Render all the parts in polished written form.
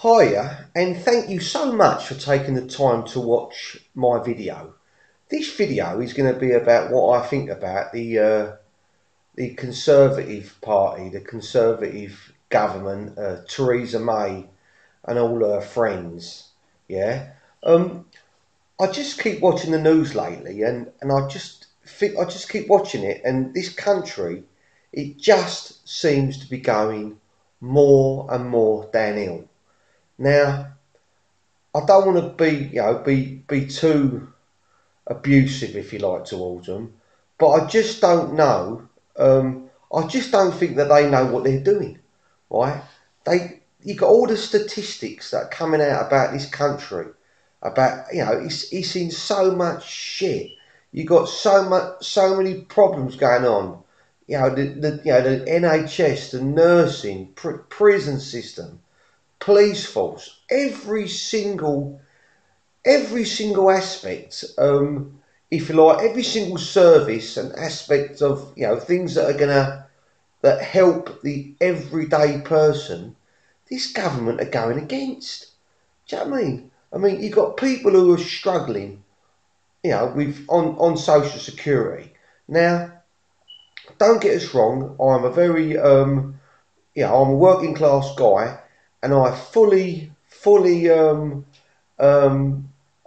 Hiya, and thank you so much for taking the time to watch my video. This video is going to be about what I think about the Conservative Party, the Conservative government, Theresa May, and all her friends. Yeah, um, I just keep watching the news lately, and I just think I just keep watching it, and this country, it just seems to be going more and more downhill. Now, I don't want to be too abusive, if you like, towards them, but I just don't know. I just don't think that they know what they're doing, right? You got all the statistics that are coming out about this country, about it's in so much shit. You got so many problems going on. The NHS, the nursing, prison system, police force, every single aspect, if you like, every single service and aspect of things that are gonna that help the everyday person. This government are going against. Do you know what I mean? I mean, you've got people who are struggling, with on social security. Now, don't get us wrong. I'm a very I'm a working class guy, and I fully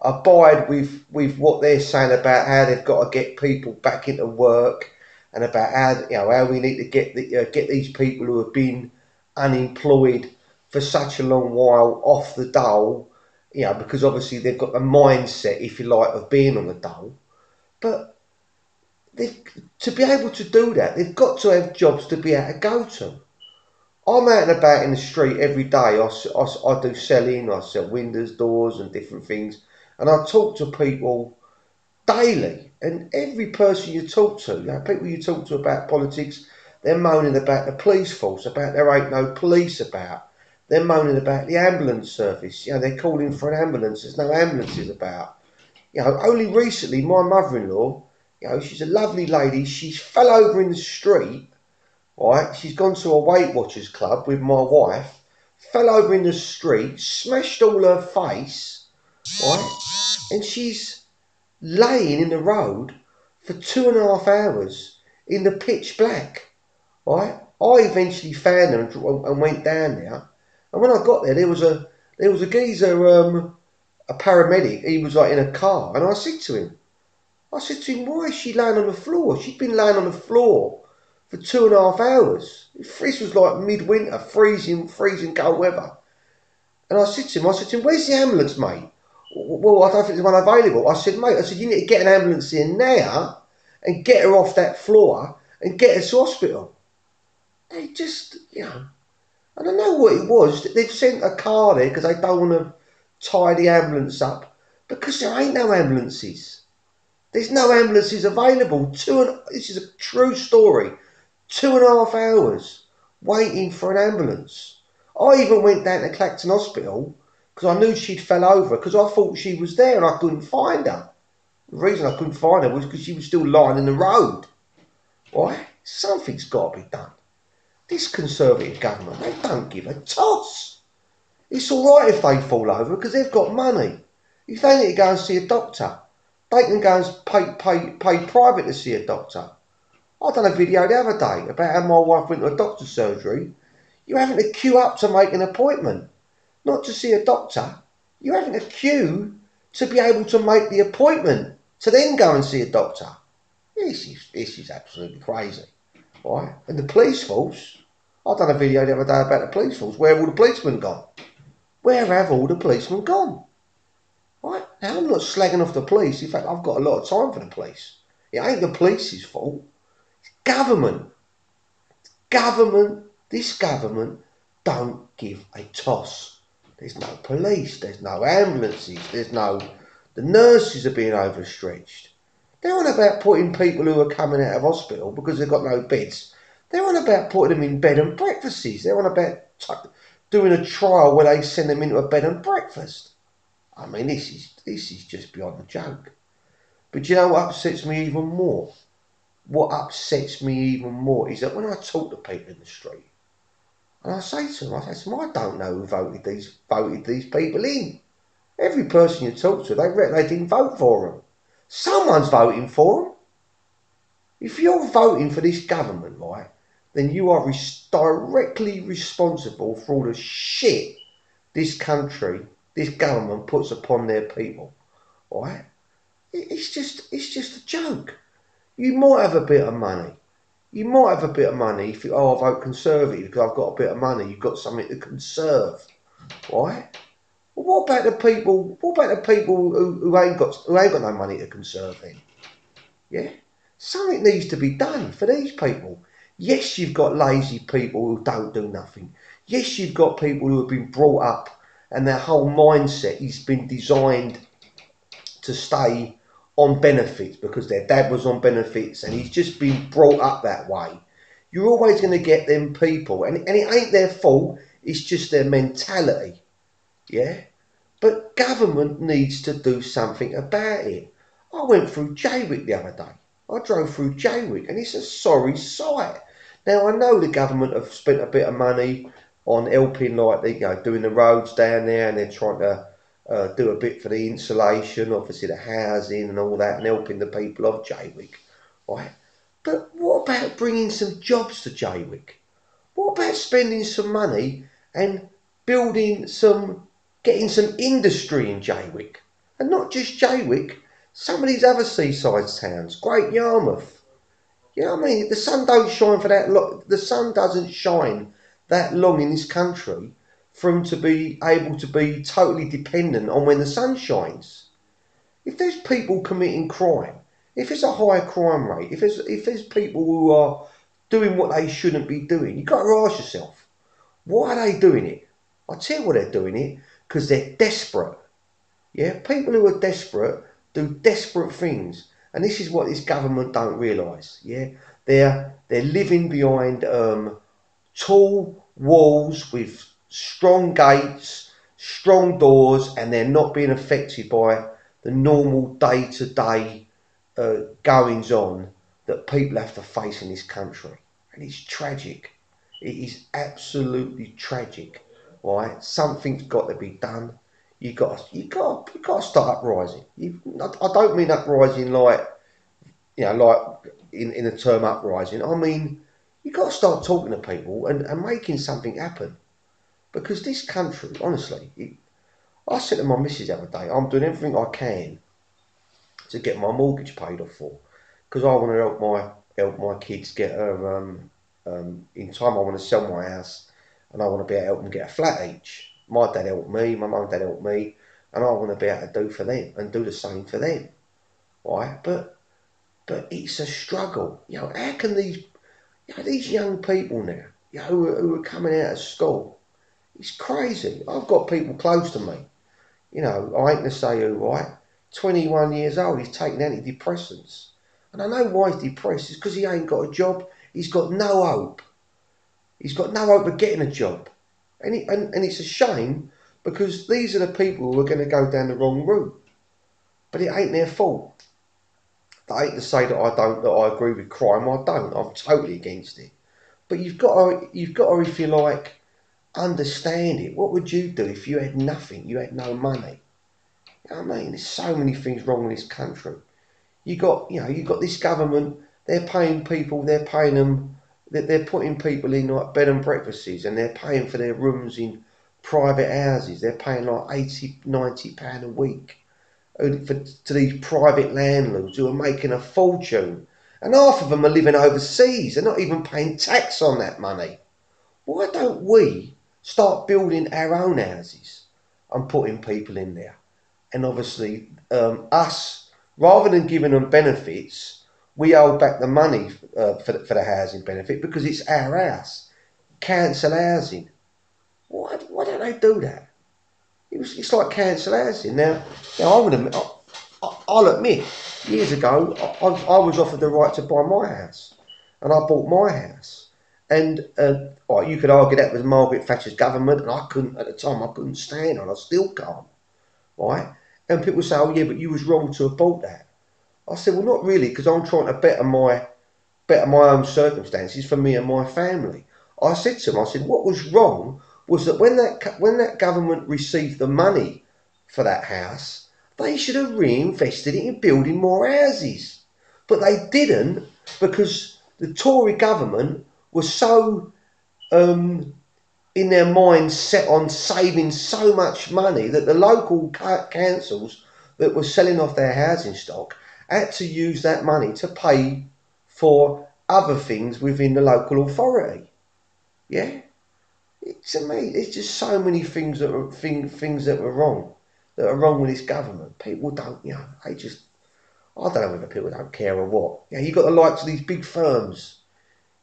abide with what they're saying about how they've got to get people back into work, and about how we need to get these people who have been unemployed for such a long while off the dole, because obviously they've got the mindset, if you like, of being on the dole. But to be able to do that, they've got to have jobs to be able to go to. I'm out and about in the street every day. I do selling, I sell windows, doors, and different things. And I talk to people daily. And every person you talk to, people you talk to about politics, they're moaning about the police force, about there ain't no police about. They're moaning about the ambulance service. They're calling for an ambulance. There's no ambulances about. Only recently, my mother-in-law, she's a lovely lady. She fell over in the street. Right, she's gone to a Weight Watchers club with my wife, fell over in the street, smashed all her face, right, and she's laying in the road for 2.5 hours in the pitch black, right. I eventually found her and went down there, and when I got there, there was a geezer, a paramedic. He was like in a car, and I said to him, why is she laying on the floor? She'd been laying on the floor for 2.5 hours. This was like midwinter, freezing cold weather. And I said to him, where's the ambulance, mate? Well, I don't think there's one available. I said, you need to get an ambulance in now and get her off that floor and get her to hospital. They just, and I know what it was. They've sent a car there because they don't want to tie the ambulance up, because there ain't no ambulances. There's no ambulances available. This is a true story. 2.5 hours waiting for an ambulance. I even went down to Clacton Hospital because I knew she'd fell over, because I thought she was there and I couldn't find her. The reason I couldn't find her was because she was still lying in the road. Right? Something's got to be done. This Conservative government, they don't give a toss. It's all right if they fall over because they've got money. If they need to go and see a doctor, they can go and pay private to see a doctor. I done a video the other day about how my wife went to a doctor's surgery. You're having to queue up to make an appointment, not to see a doctor. You're having to queue to be able to make the appointment to then go and see a doctor. This is absolutely crazy, right? And the police force, I done a video the other day about the police force. Where have all the policemen gone? Where have all the policemen gone? Right? Now, I'm not slagging off the police. In fact, I've got a lot of time for the police. It ain't the police's fault. Government, this government don't give a toss. There's no police, there's no ambulances, the nurses are being overstretched. They're on about putting people who are coming out of hospital because they've got no beds. They're on about putting them in bed and breakfasts. They're on about doing a trial where they send them into a bed and breakfast. I mean, this is just beyond a joke. But you know what upsets me even more? What upsets me even more is that when I talk to people in the street, And I say to them, I don't know who voted these people in. Every person you talk to, they reckon they didn't vote for them. Someone's voting for them. If you're voting for this government, right, then you are directly responsible for all the shit this country, this government puts upon their people, right? It's just a joke. You might have a bit of money. You might have a bit of money if you, I vote Conservative because I've got a bit of money. You've got something to conserve, right? Well, what about the people? What about the people who ain't got no money to conserve then? Yeah, something needs to be done for these people. Yes, you've got lazy people who don't do nothing. Yes, you've got people who have been brought up and their whole mindset has been designed to stay on benefits because their dad was on benefits and he's just been brought up that way. You're always going to get them people, and it ain't their fault, it's just their mentality. Yeah? But government needs to do something about it. I went through Jaywick the other day. I drove through Jaywick and it's a sorry sight. Now I know the government have spent a bit of money on helping, like doing the roads down there, and they're trying to do a bit for the insulation, obviously the housing and all that, and helping the people of Jaywick, right? But what about bringing some jobs to Jaywick? What about spending some money and getting some industry in Jaywick? And not just Jaywick, some of these other seaside towns, Great Yarmouth. You know what I mean? The sun don't shine for that long. The sun doesn't shine that long in this country for them to be able to be totally dependent on when the sun shines. If there's people committing crime, if there's a high crime rate, if there's people who are doing what they shouldn't be doing, you've got to ask yourself, why are they doing it? I'll tell you why they're doing it, because they're desperate. Yeah, people who are desperate do desperate things, and this is what this government don't realise. Yeah, they're living behind tall walls with strong gates, strong doors, and they're not being affected by the normal day-to-day goings on that people have to face in this country. And it's tragic. It is absolutely tragic, right? Something's got to be done. You got to start uprising. I don't mean uprising like like in the term uprising. I mean you got to start talking to people and making something happen. Because this country, honestly, I said to my missus the other day, I'm doing everything I can to get my mortgage paid off for, because I want to help my kids get in time. I want to sell my house, and I want to be able to help them get a flat each. My dad helped me, my mum and dad helped me, and I want to be able to do for them and do the same for them, right? But it's a struggle. How can these young people now, who are coming out of school, it's crazy. I've got people close to me. I ain't gonna say who, right? 21 years old, he's taking antidepressants. And I know why he's depressed. It's because he ain't got a job. He's got no hope. He's got no hope of getting a job. And it's a shame, because these are the people who are going to go down the wrong route. But it ain't their fault. I hate to say that I agree with crime. I don't. I'm totally against it. But you've got to, if you like, understand it. What would you do if you had nothing? You had no money. You know what I mean? There's so many things wrong in this country. You got this government. They're paying people. They're paying them. They're putting people in like bed and breakfasts, and they're paying for their rooms in private houses. They're paying like 80, £90 a week to these private landlords who are making a fortune, and half of them are living overseas. They're not even paying tax on that money. Why don't we start building our own houses and putting people in there? And obviously, us, rather than giving them benefits, we hold back the money for the housing benefit because it's our house. Council housing. Why don't they do that? It's like council housing. Now I'll admit, years ago, I was offered the right to buy my house, and I bought my house. And you could argue that was Margaret Thatcher's government, and I couldn't at the time. I couldn't stand her, and I still can't, right? And people say, "Oh yeah, but you was wrong to have bought that." I said, "Well, not really, because I'm trying to better my own circumstances for me and my family. I said to him, I said, what was wrong was that when that government received the money for that house, they should have reinvested it in building more houses. But they didn't, because the Tory government was so in their minds set on saving so much money that the local councils that were selling off their housing stock had to use that money to pay for other things within the local authority. Yeah, to me, it's just so many things that are things that are wrong with this government. People don't, they just, I don't know whether people don't care or what. You got the likes of these big firms.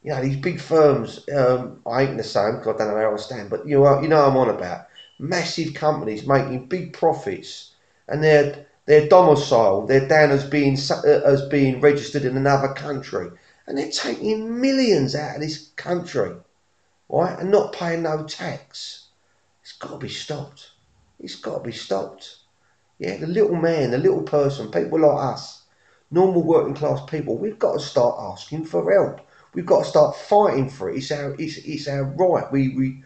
These big firms, I ain't going to say them because I don't know how I stand, but you know I'm on about. Massive companies making big profits, and they're domiciled, they're down as being registered in another country, and they're taking millions out of this country, right, and not paying no tax. It's got to be stopped. It's got to be stopped. Yeah, the little man, the little person, people like us, normal working class people, we've got to start asking for help. We've got to start fighting for it. It's our right. We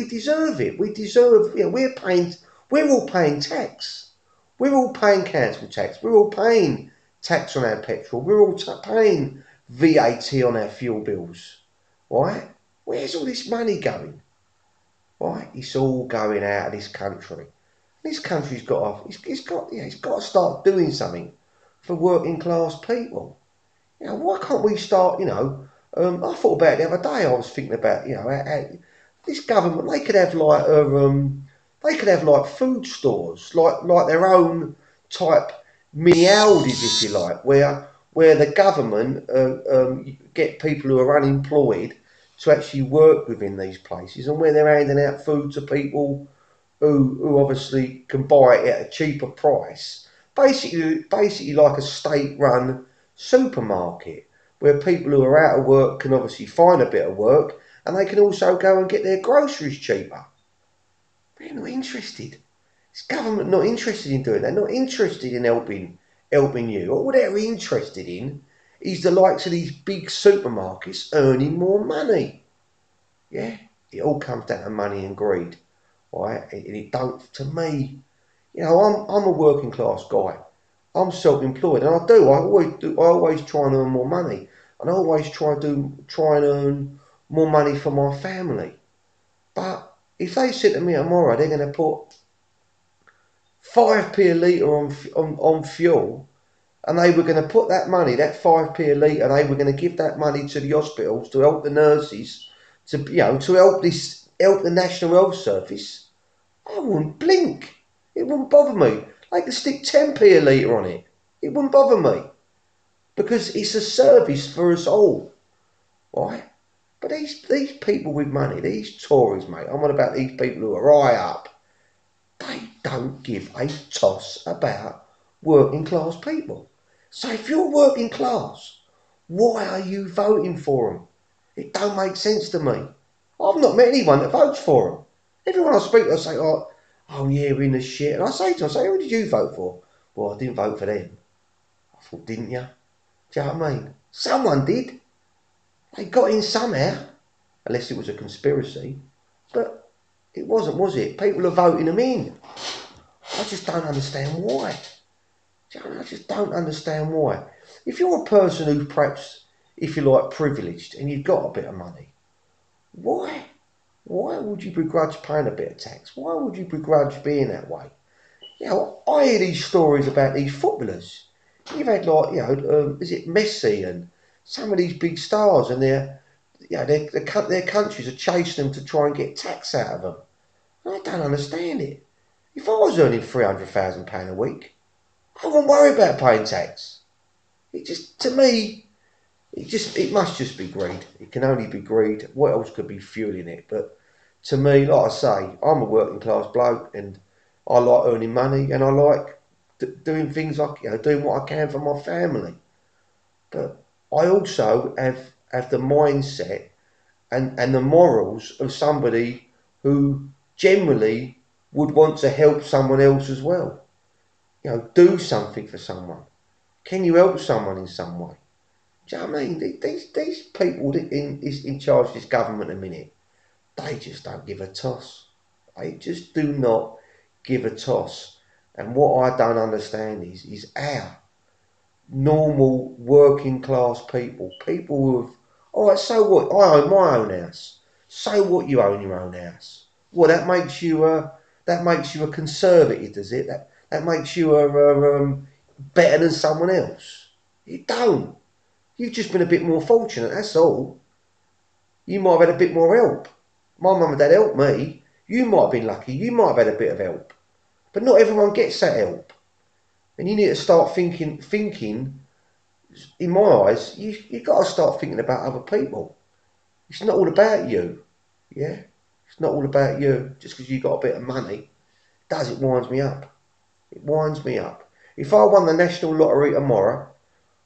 deserve it. We deserve. We're all paying tax. We're all paying council tax. We're all paying tax on our petrol. We're all paying VAT on our fuel bills. Right? Where's all this money going? Right? It's all going out of this country. This country's got to start doing something for working class people. Why can't we start? I thought about it the other day. I was thinking about how this government, they could have like food stores, like their own type mini Aldi's, if you like, where the government get people who are unemployed to actually work within these places, and where they're handing out food to people who obviously can buy it at a cheaper price. Basically like a state-run supermarket where people who are out of work can obviously find a bit of work, and they can also go and get their groceries cheaper. They're not interested. This government not interested in doing that. They're not interested in helping you. All they're interested in is the likes of these big supermarkets earning more money. Yeah, it all comes down to money and greed. Right? And it don't, to me, I'm a working class guy. I'm self-employed, and I always try and earn more money, and I always try and earn more money for my family. But if they said to me tomorrow they're going to put 5p a litre on fuel, and they were going to put that money, that 5p a litre, they were going to give that money to the hospitals to help the nurses, to help the National Health Service, I wouldn't blink. It wouldn't bother me. They could stick 10p a litre on it. It wouldn't bother me. Because it's a service for us all. Right? But these people with money, these Tories, mate, I'm on about these people who are high up, they don't give a toss about working class people. So if you're working class, why are you voting for them? It don't make sense to me. I've not met anyone that votes for them. Everyone I speak to, I say, oh yeah, we're in the shit. And I say to them, who did you vote for? Well, I didn't vote for them. I thought, didn't you? Do you know what I mean? Someone did. They got in somehow. Unless it was a conspiracy. But it wasn't, was it? People are voting them in. I just don't understand why. I just don't understand why. If you're a person who's perhaps, if you like, privileged and you've got a bit of money, why? Why would you begrudge paying a bit of tax? Why would you begrudge being that way? I hear these stories about these footballers. You've had is it Messi and some of these big stars, and their countries are chasing them to try and get tax out of them. And I don't understand it. If I was earning £300,000 a week, I wouldn't worry about paying tax. It just, to me, it must just be greed. It can only be greed. What else could be fueling it? But to me, like I say, I'm a working class bloke, and I like earning money, and I like doing things like doing what I can for my family. But I also have the mindset and the morals of somebody who generally would want to help someone else as well. Do something for someone. Can you help someone in some way? Do you know what I mean? These people in charge of this government at the minute, they just don't give a toss. They just do not give a toss. And what I don't understand is how normal working class people who have, all right, so what? I own my own house. So what? You own your own house. Well, that makes you a conservative, does it? That makes you better than someone else. You don't. You've just been a bit more fortunate. That's all. You might have had a bit more help. My mum and dad helped me. You might have been lucky. You might have had a bit of help. But not everyone gets that help. And you need to start thinking. In my eyes, you've got to start thinking about other people. It's not all about you. Yeah? It's not all about you. Just because you've got a bit of money. It winds me up. It winds me up. If I won the national lottery tomorrow,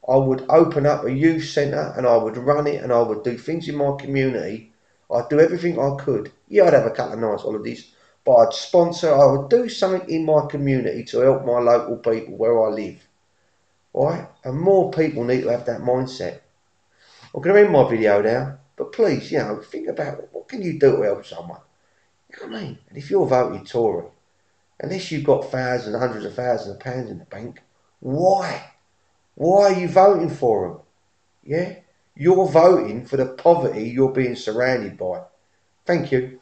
I would open up a youth centre and I would run it and I would do things in my community. I'd do everything I could. Yeah, I'd have a couple of nice holidays, but I would do something in my community to help my local people where I live. Right? And more people need to have that mindset. I'm going to end my video now, but please, think about what can you do to help someone. You know what I mean? And if you're voted Tory, unless you've got thousands, hundreds of thousands of pounds in the bank, why? Why are you voting for them? Yeah? You're voting for the poverty you're being surrounded by. Thank you.